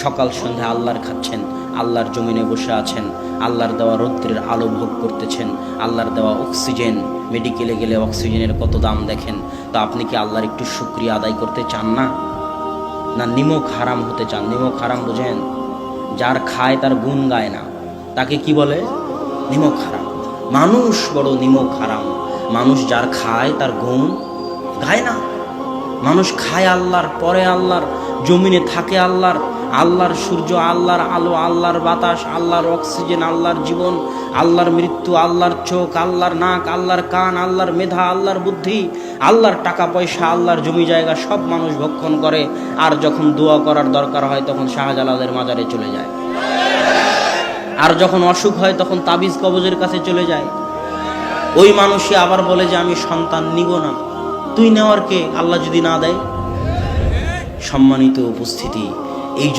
সকাল সন্ধ্যা আল্লাহর খাচ্ছেন, আল্লাহর জমিনে বসে আছেন, আল্লাহর দেওয়া রৌদ্রের আলো ভোগ করতেছেন, আল্লাহর দেওয়া অক্সিজেন, মেডিকেলে গেলে অক্সিজেনের কত দাম দেখেন। তো আপনি কি আল্লাহর একটু শুকরিয়া আদায় করতে চান না? না নিমক হারাম হতে চান? নিমক হারাম বুঝেন? যার খায় তার গুণ গায় না, তাকে কি বলে? নিমক হারাম। মানুষ বড় নিমক হারাম, মানুষ যার খায় তার গুণ গায় না। মানুষ খায় আল্লাহর, পরে আল্লাহর, জমিনে থাকে আল্লাহর, আল্লাহর সূর্য, আল্লাহর আলো, আল্লাহর বাতাস, আল্লাহর অক্সিজেন, আল্লাহর জীবন, আল্লাহর মৃত্যু, আল্লাহর চোখ, আল্লাহর নাক, আল্লাহর কান, আল্লাহর মেধা, আল্লাহর বুদ্ধি, আল্লাহর টাকা পয়সা, আল্লাহর জমি জায়গা সব মানুষ ভক্ষণ করে। আর যখন দোয়া করার দরকার হয় তখন শাহজালালের মাজারে চলে যায়, আর যখন অসুখ হয় তখন তাবিজ কবজের কাছে চলে যায়। ওই মানুষই আবার বলে যে আমি সন্তান নিব না। তুই নেওয়ার কে, আল্লাহ যদি না দেয়? সম্মানিত উপস্থিতি, এই জন্য